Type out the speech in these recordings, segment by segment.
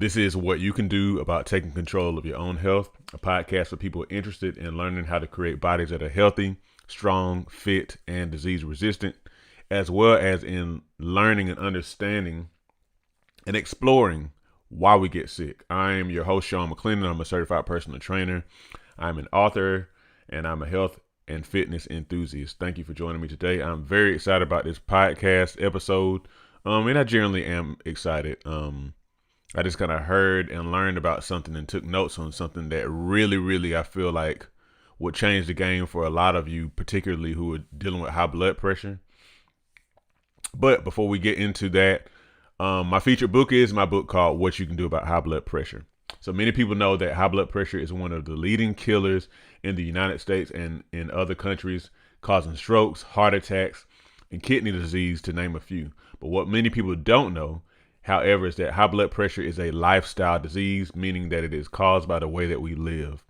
This is What You Can Do About Taking Control of Your Own Health, a podcast for people interested in learning how to create bodies that are healthy, strong, fit, and disease resistant, as well as in learning and understanding and exploring why we get sick. I am your host, Sean McClendon. I'm a certified personal trainer. I'm an author, and I'm a health and fitness enthusiast. Thank you for joining me today. I'm very excited about this podcast episode, and I generally am excited. I just kind of heard and learned about something and took notes on something that really, I feel like would change the game for a lot of you, particularly who are dealing with high blood pressure. But before we get into that, my featured book is my book called What You Can Do About High Blood Pressure. So many people know that high blood pressure is one of the leading killers in the United States and in other countries, causing strokes, heart attacks, and kidney disease, to name a few. But what many people don't know, however, is that high blood pressure is a lifestyle disease, meaning that it is caused by the way that we live.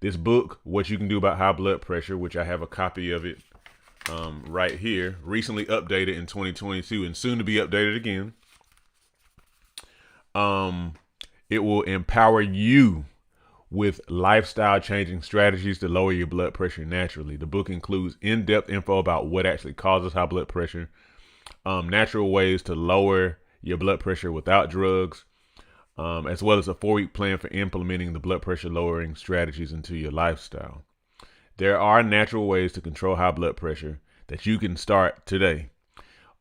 This book, What You Can Do About High Blood Pressure, which I have a copy of it right here, recently updated in 2022 and soon to be updated again. It will empower you with lifestyle changing strategies to lower your blood pressure naturally. The book includes in-depth info about what actually causes high blood pressure, natural ways to lower your blood pressure without drugs, as well as a 4-week plan for implementing the blood pressure lowering strategies into your lifestyle. There are natural ways to control high blood pressure that you can start today.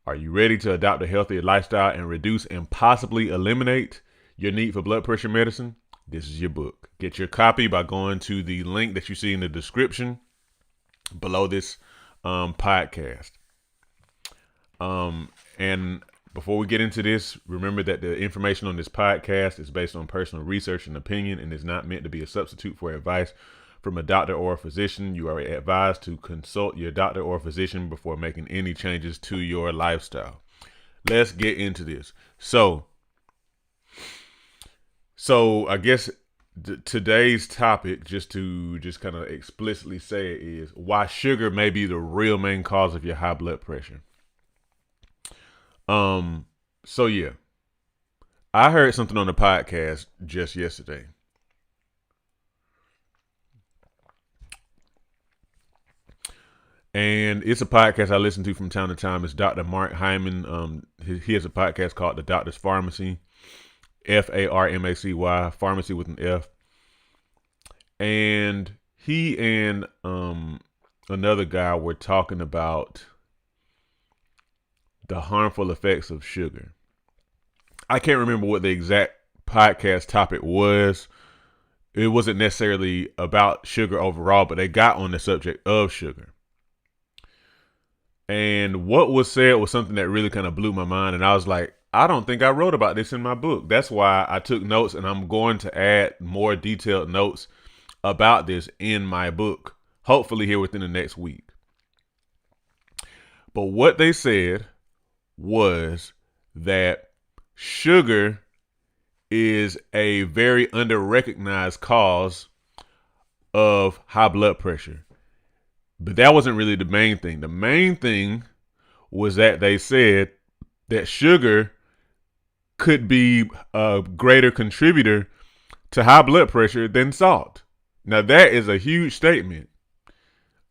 Are you ready to adopt a healthier lifestyle and reduce and possibly eliminate your need for blood pressure medicine? This is your book. Get your copy by going to the link that you see in the description below this podcast. And before we get into this, remember that the information on this podcast is based on personal research and opinion and is not meant to be a substitute for advice from a doctor or a physician. You are advised to consult your doctor or physician before making any changes to your lifestyle. Let's get into this. So I guess today's topic, just kind of explicitly say it, is why sugar may be the real main cause of your high blood pressure. So yeah, I heard something on the podcast just yesterday. And it's a podcast I listen to from time to time. It's Dr. Mark Hyman. He has a podcast called The Doctor's Pharmacy, Pharmacy, pharmacy with an F. And he and another guy were talking about the harmful effects of sugar. I can't remember what the exact podcast topic was. It wasn't necessarily about sugar overall, but they got on the subject of sugar. And what was said was something that really kind of blew my mind. And I was like, I don't think I wrote about this in my book. That's why I took notes, and I'm going to add more detailed notes about this in my book, hopefully here within the next week. But what they said was that sugar is a very under-recognized cause of high blood pressure. But that wasn't really the main thing. The main thing was that they said that sugar could be a greater contributor to high blood pressure than salt. Now, that is a huge statement.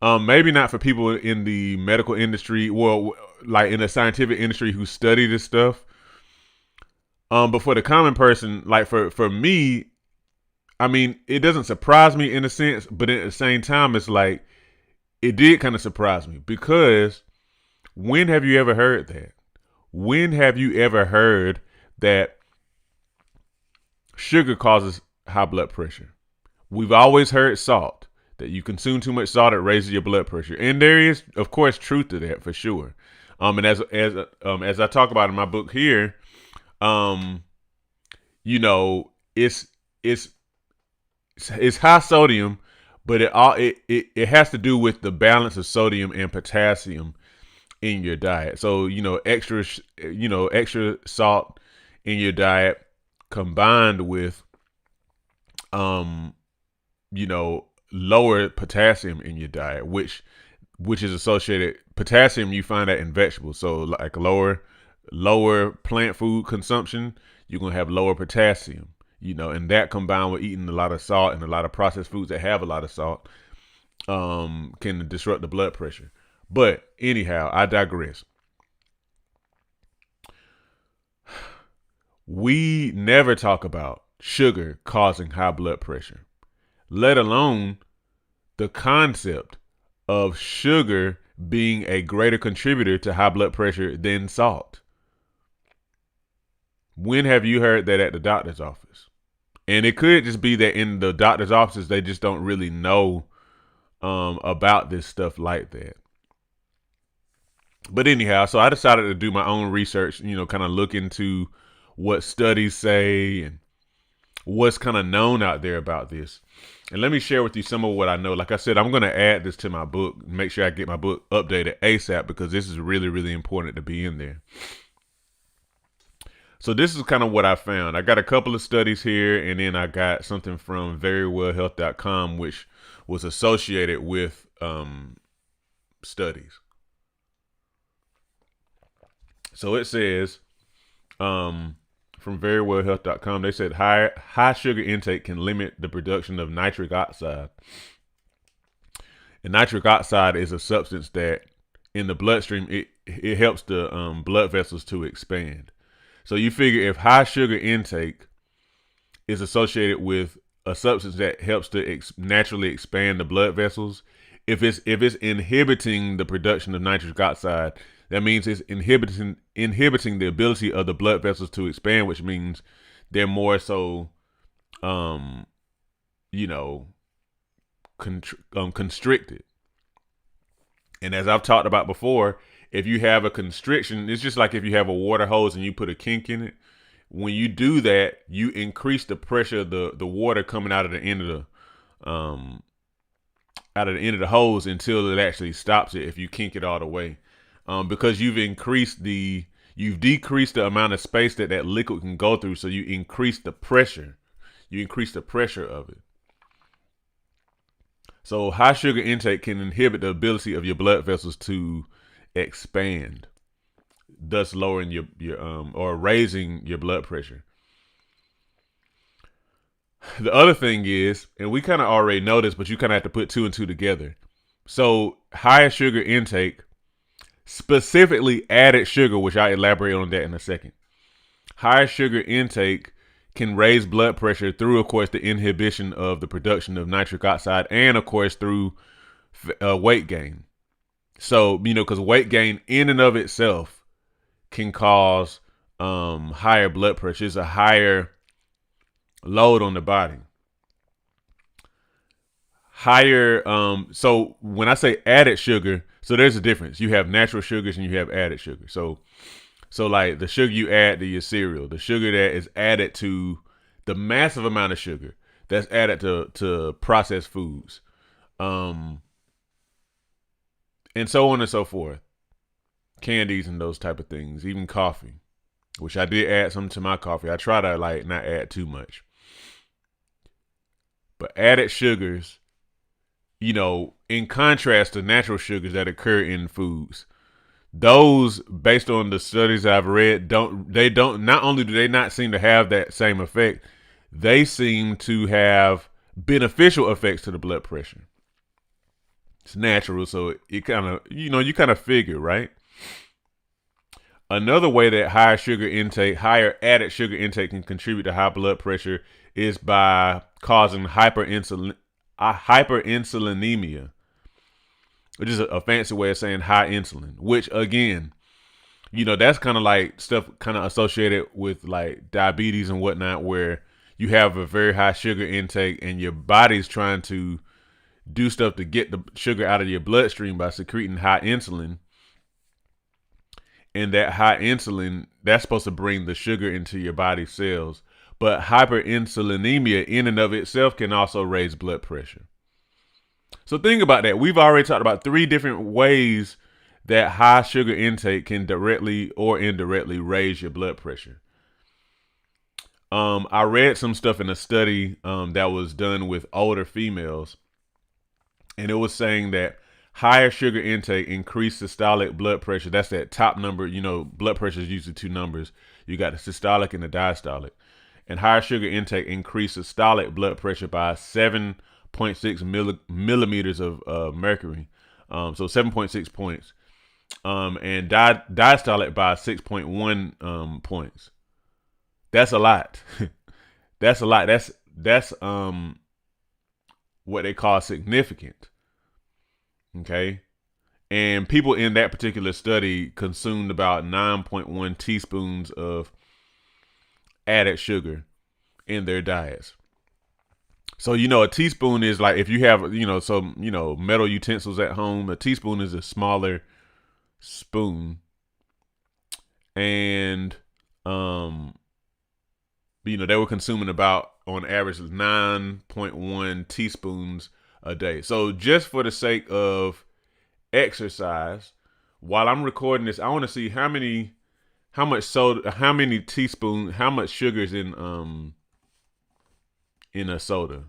Maybe not for people in the medical industry, well, like in the scientific industry who study this stuff. But for the common person, like for me, I mean, it doesn't surprise me in a sense, but at the same time, it's like, it did kind of surprise me, because when have you ever heard that? When have you ever heard that sugar causes high blood pressure? We've always heard salt, that you consume too much salt, it raises your blood pressure. And there is, of course, truth to that for sure. And as I talk about in my book here, you know, it's high sodium, but it has to do with the balance of sodium and potassium in your diet. So, extra salt in your diet combined with, lower potassium in your diet, which is associated. Potassium, you find that in vegetables. So like lower plant food consumption, You're going to have lower potassium, and that combined with eating a lot of salt and a lot of processed foods that have a lot of salt can disrupt the blood pressure. But anyhow, I digress. We never talk about sugar causing high blood pressure, let alone the concept of sugar being a greater contributor to high blood pressure than salt. When have you heard that at the doctor's office? And it could just be that in the doctor's offices, they just don't really know about this stuff like that. But anyhow, so I decided to do my own research, kind of look into what studies say and what's kind of known out there about this. And let me share with you some of what I know. Like I said, I'm going to add this to my book, make sure I get my book updated ASAP, because this is really, really important to be in there. So this is kind of what I found. I got a couple of studies here, and then I got something from verywellhealth.com, which was associated with studies. So it says, from verywellhealth.com, they said high sugar intake can limit the production of nitric oxide. And nitric oxide is a substance that in the bloodstream, it helps the blood vessels to expand. So you figure if high sugar intake is associated with a substance that helps to naturally expand the blood vessels, if it's inhibiting the production of nitric oxide, that means it's inhibiting the ability of the blood vessels to expand, which means they're more so, constricted. And as I've talked about before, if you have a constriction, it's just like if you have a water hose and you put a kink in it. When you do that, you increase the pressure of the water coming out of the end of the hose until it actually stops it. If you kink it all the way, because you've decreased the amount of space that liquid can go through, so you increase the pressure. You increase the pressure of it. So high sugar intake can inhibit the ability of your blood vessels to expand, thus lowering your or raising your blood pressure. The other thing is, and we kind of already know this, but you kind of have to put two and two together. So higher sugar intake, specifically added sugar, which I'll elaborate on that in a second. Higher sugar intake can raise blood pressure through, of course, the inhibition of the production of nitric oxide, and of course through weight gain. So, because weight gain in and of itself can cause higher blood pressure. It's a higher load on the body. Higher, so when I say added sugar, so there's a difference. You have natural sugars and you have added sugar. So like the sugar you add to your cereal, the sugar that is added to the massive amount of sugar that's added to processed foods, and so on and so forth, candies and those type of things, even coffee, which I did add some to my coffee. I try to not add too much, but added sugars, in contrast to natural sugars that occur in foods, those, based on the studies I've read, not only do they not seem to have that same effect, they seem to have beneficial effects to the blood pressure. It's natural, so it kind of, you kind of figure, right? Another way that higher added sugar intake can contribute to high blood pressure is by causing hyperinsulinemia, which is a fancy way of saying high insulin, which again, that's kind of like stuff kind of associated with like diabetes and whatnot, where you have a very high sugar intake and your body's trying to do stuff to get the sugar out of your bloodstream by secreting high insulin. And that high insulin, that's supposed to bring the sugar into your body cells. But hyperinsulinemia in and of itself can also raise blood pressure. So think about that. We've already talked about 3 different ways that high sugar intake can directly or indirectly raise your blood pressure. I read some stuff in a study that was done with older females, and it was saying that higher sugar intake increased systolic blood pressure. That's that top number. Blood pressure is usually 2 numbers. You got the systolic and the diastolic. And higher sugar intake increases systolic blood pressure by 7.6 millimeters of mercury. So 7.6 points. And diastolic by 6.1 points. That's a lot. That's a lot. That's what they call significant. Okay. And people in that particular study consumed about 9.1 teaspoons of added sugar in their diets. So, a teaspoon is like, if you have, some, metal utensils at home, a teaspoon is a smaller spoon. And, they were consuming about, on average, 9.1 teaspoons a day. So just for the sake of exercise, while I'm recording this, I want to see how much sugar is in a soda.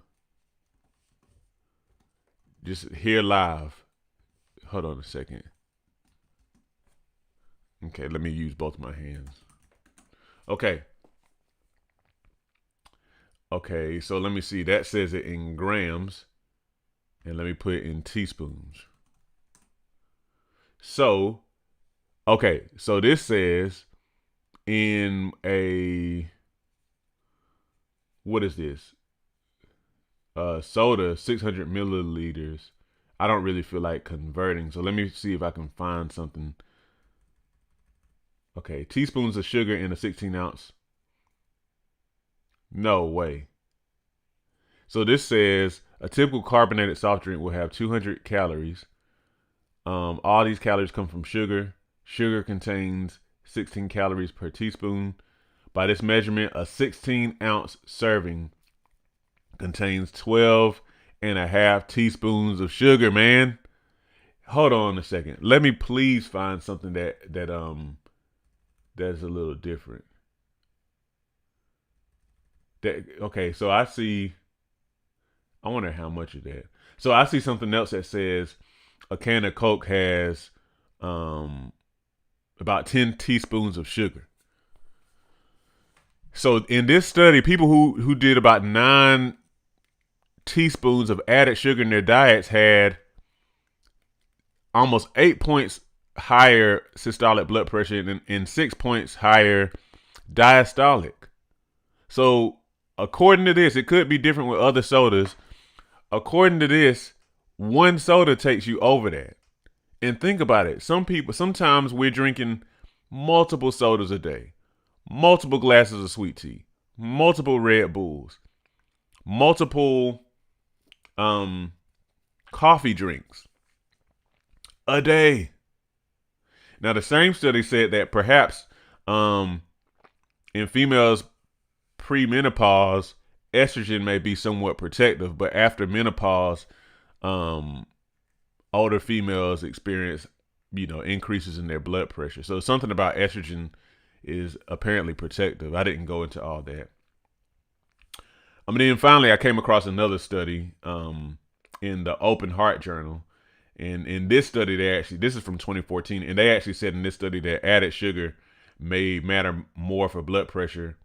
Just here live. Hold on a second. Okay, let me use both my hands. Okay, so let me see. That says it in grams. And let me put it in teaspoons. So, so this says in what is this? Soda, 600 milliliters. I don't really feel like converting. So let me see if I can find something. Okay, teaspoons of sugar in a 16-ounce. No way. So this says a typical carbonated soft drink will have 200 calories. All these calories come from sugar. Sugar contains 16 calories per teaspoon. By this measurement, a 16-ounce serving contains 12.5 teaspoons of sugar, man. Hold on a second. Let me please find something that's a little different. So I see, I wonder how much of that. So I see something else that says a can of Coke has about 10 teaspoons of sugar. So in this study, people who did about 9 teaspoons of added sugar in their diets had almost 8 points higher systolic blood pressure and 6 points higher diastolic. So according to this, it could be different with other sodas. According to this, one soda takes you over that. And think about it. Sometimes we're drinking multiple sodas a day, multiple glasses of sweet tea, multiple Red Bulls, multiple coffee drinks a day. Now, the same study said that perhaps in females pre-menopause, estrogen may be somewhat protective, but after menopause, older females experience, increases in their blood pressure. So something about estrogen is apparently protective. I didn't go into all that. Then finally, I came across another study in the Open Heart Journal. And in this study, this is from 2014, and they actually said in this study that added sugar may matter more for blood pressure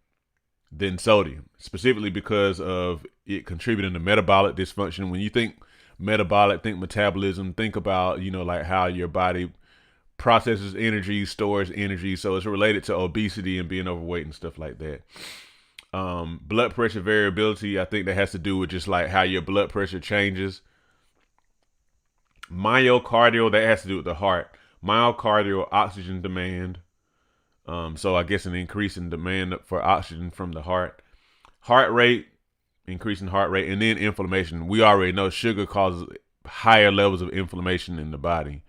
than sodium, specifically because of it contributing to metabolic dysfunction. When you think metabolic, think metabolism, think about, like how your body processes energy, stores energy. So it's related to obesity and being overweight and stuff like that. Blood pressure variability, I think that has to do with just like how your blood pressure changes. Myocardial, that has to do with the heart. Myocardial oxygen demand. So I guess an increase in demand for oxygen from the heart. Heart rate, increasing heart rate, and then inflammation. We already know sugar causes higher levels of inflammation in the body,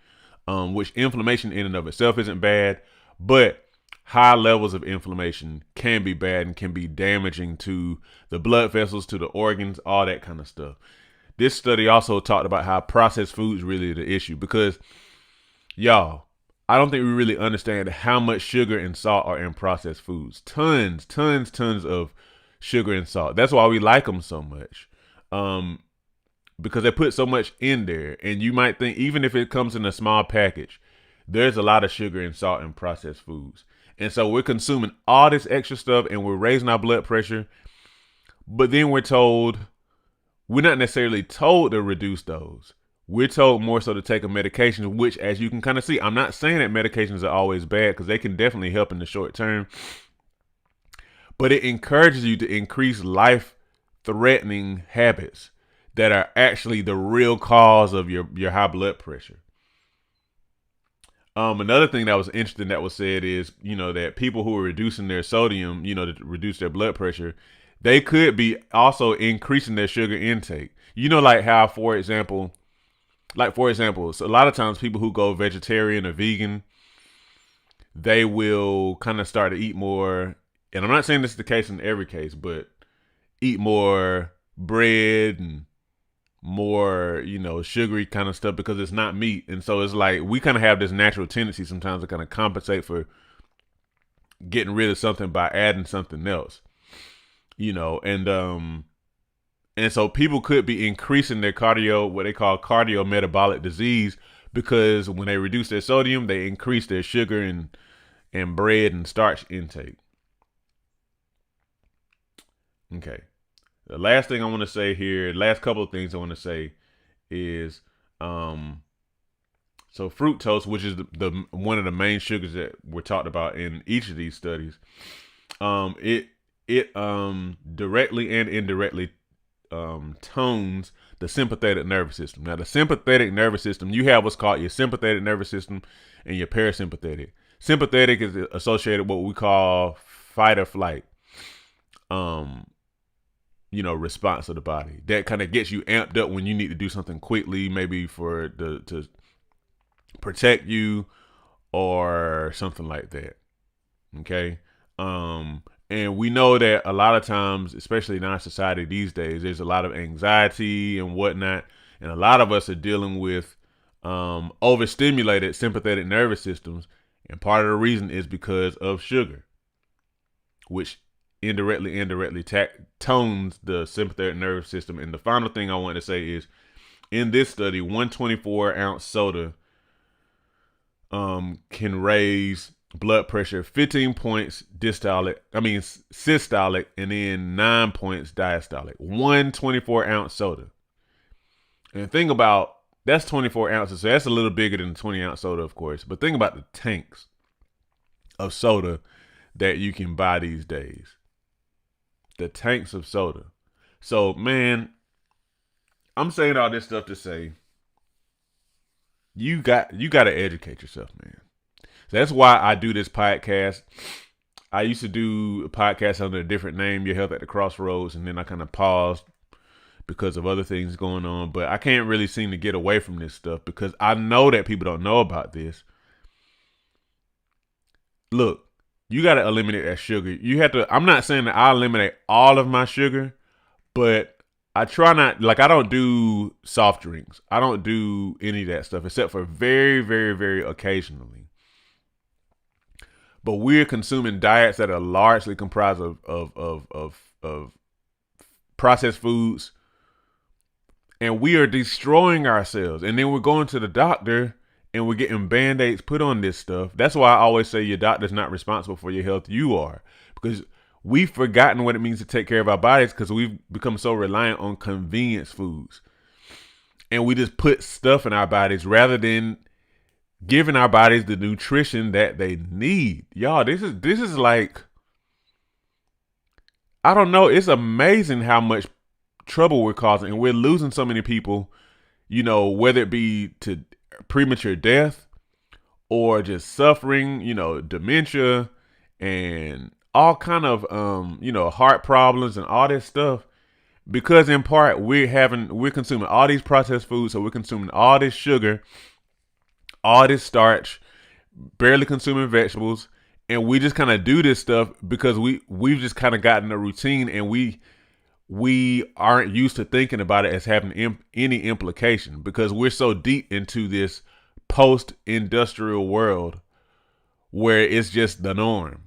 which inflammation in and of itself isn't bad, but high levels of inflammation can be bad and can be damaging to the blood vessels, to the organs, all that kind of stuff. This study also talked about how processed foods really are the issue because, y'all, I don't think we really understand how much sugar and salt are in processed foods. Tons of sugar and salt. That's why we like them so much, because they put so much in there. And you might think, even if it comes in a small package, there's a lot of sugar and salt in processed foods. And so we're consuming all this extra stuff and we're raising our blood pressure. But then we're not necessarily told to reduce those. We're told more so to take a medication, which, as you can kind of see, I'm not saying that medications are always bad, because they can definitely help in the short term. But it encourages you to increase life-threatening habits that are actually the real cause of your high blood pressure. Another thing that was interesting that was said is, that people who are reducing their sodium, to reduce their blood pressure, they could be also increasing their sugar intake. Like how, for example, so a lot of times people who go vegetarian or vegan, they will kind of start to eat more. And I'm not saying this is the case in every case, but eat more bread and more, sugary kind of stuff, because it's not meat. And so it's like we kind of have this natural tendency sometimes to kind of compensate for getting rid of something by adding something else, and so people could be increasing their what they call cardiometabolic disease, because when they reduce their sodium, they increase their sugar and bread and starch intake. Okay. The last thing I want to say here, last couple of things I want to say is, so fructose, which is the one of the main sugars that were talked about in each of these studies, it directly and indirectly tones the sympathetic nervous system. Now, the sympathetic nervous system, you have what's called your sympathetic nervous system and your parasympathetic. Sympathetic is associated with what we call fight or flight. Response of the body that kind of gets you amped up when you need to do something quickly, maybe to protect you or something like that. Okay. And we know that a lot of times, especially in our society these days, there's a lot of anxiety and whatnot. And a lot of us are dealing with overstimulated sympathetic nervous systems. And part of the reason is because of sugar, which indirectly tones the sympathetic nervous system. And the final thing I want to say is, in this study, 124-ounce soda can raise blood pressure 15 points systolic, and then 9 points diastolic. 124-ounce soda. And think about, that's 24 ounces, so that's a little bigger than a 20-ounce soda, of course. But think about the tanks of soda that you can buy these days. The tanks of soda. So, man, I'm saying all this stuff to say, you got to educate yourself, man. So that's why I do this podcast. I used to do a podcast under a different name, Your Health at the Crossroads, and then I kind of paused because of other things going on. But I can't really seem to get away from this stuff, because I know that people don't know about this. Look, you got to eliminate that sugar. You have to. I'm not saying that I eliminate all of my sugar, but I try not. Like, I don't do soft drinks. I don't do any of that stuff, except for very, very, very occasionally. But we're consuming diets that are largely comprised of processed foods, and we are destroying ourselves. And then we're going to the doctor and we're getting Band-Aids put on this stuff. That's why I always say your doctor's not responsible for your health. You are, because we've forgotten what it means to take care of our bodies, because we've become so reliant on convenience foods, and we just put stuff in our bodies rather than giving our bodies the nutrition that they need. Y'all, this is like, I don't know. It's amazing how much trouble we're causing, and we're losing so many people, whether it be to premature death or just suffering, dementia and all kind of, heart problems and all this stuff, because in part we're consuming all these processed foods. So we're consuming all this sugar, all this starch, barely consuming vegetables. And we just kind of do this stuff because we've just kind of gotten a routine, and we aren't used to thinking about it as having any implication, because we're so deep into this post-industrial world where it's just the norm.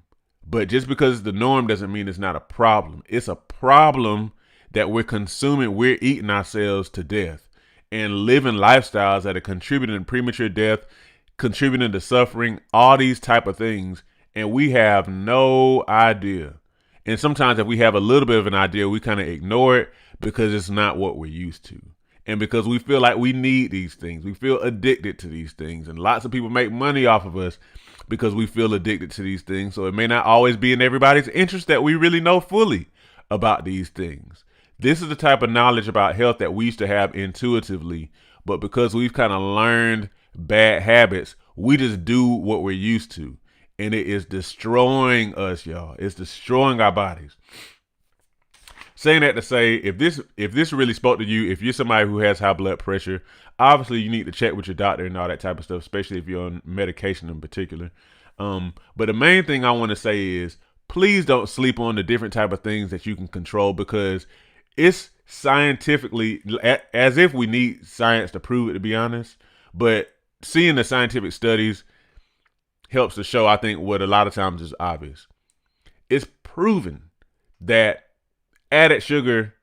But just because it's the norm doesn't mean it's not a problem. It's a problem that we're eating ourselves to death and living lifestyles that are contributing to premature death, contributing to suffering, all these type of things. and we have no idea. And sometimes if we have a little bit of an idea, we kind of ignore it because it's not what we're used to. And because we feel like we need these things. We feel addicted to these things. And lots of people make money off of us because we feel addicted to these things. So it may not always be in everybody's interest that we really know fully about these things. This is the type of knowledge about health that we used to have intuitively. But because we've kind of learned bad habits, we just do what we're used to. And it is destroying us, y'all. It's destroying our bodies. Saying that to say, if this really spoke to you, if you're somebody who has high blood pressure, obviously you need to check with your doctor and all that type of stuff, especially if you're on medication in particular. But the main thing I want to say is, please don't sleep on the different type of things that you can control, because it's scientifically, as if we need science to prove it, to be honest. But seeing the scientific studies helps to show, I think, what a lot of times is obvious. It's proven that added sugar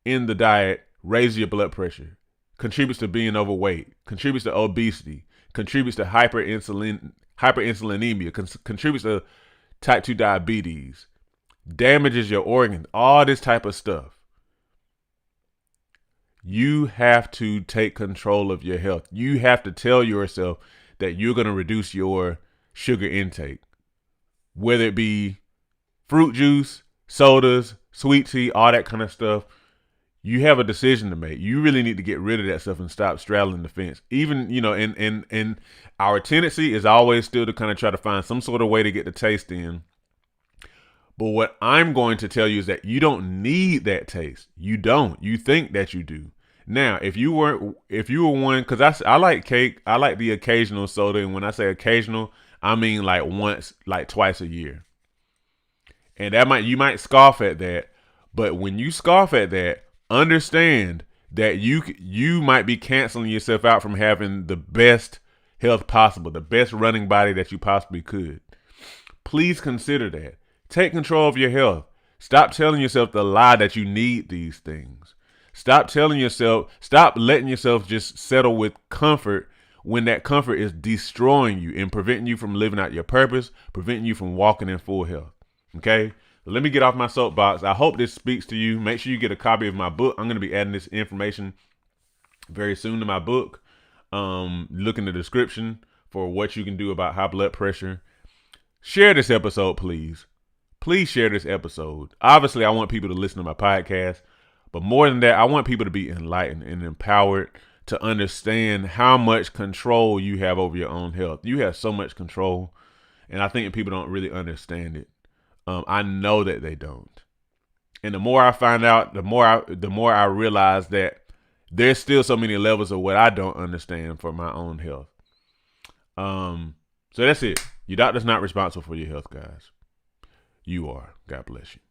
in the diet raises your blood pressure, contributes to being overweight, contributes to obesity, contributes to hyperinsulinemia, contributes to type 2 diabetes, damages your organs, all this type of stuff. You have to take control of your health. You have to tell yourself that you're going to reduce your sugar intake, whether it be fruit juice, sodas, sweet tea, all that kind of stuff. You have a decision to make. You really need to get rid of that stuff and stop straddling the fence. Even, and our tendency is always still to kind of try to find some sort of way to get the taste in. But what I'm going to tell you is that you don't need that taste. You don't. You think that you do. Now, if you were one, because I like cake, I like the occasional soda, and when I say occasional, I mean like twice a year. And you might scoff at that, but when you scoff at that, understand that you might be canceling yourself out from having the best health possible, the best running body that you possibly could. Please consider that. Take control of your health. Stop telling yourself the lie that you need these things. Stop letting yourself just settle with comfort when that comfort is destroying you and preventing you from living out your purpose, preventing you from walking in full health. Okay, so let me get off my soapbox. I hope this speaks to you. Make sure you get a copy of my book. I'm going to be adding this information very soon to my book. Look in the description for what you can do about high blood pressure. Share this episode, please. Please share this episode. Obviously, I want people to listen to my podcast, but more than that, I want people to be enlightened and empowered to understand how much control you have over your own health. You have so much control, and I think people don't really understand it. I know that they don't. And the more I find out, the more I realize that there's still so many levels of what I don't understand for my own health. So that's it. Your doctor's not responsible for your health, guys. You are. God bless you.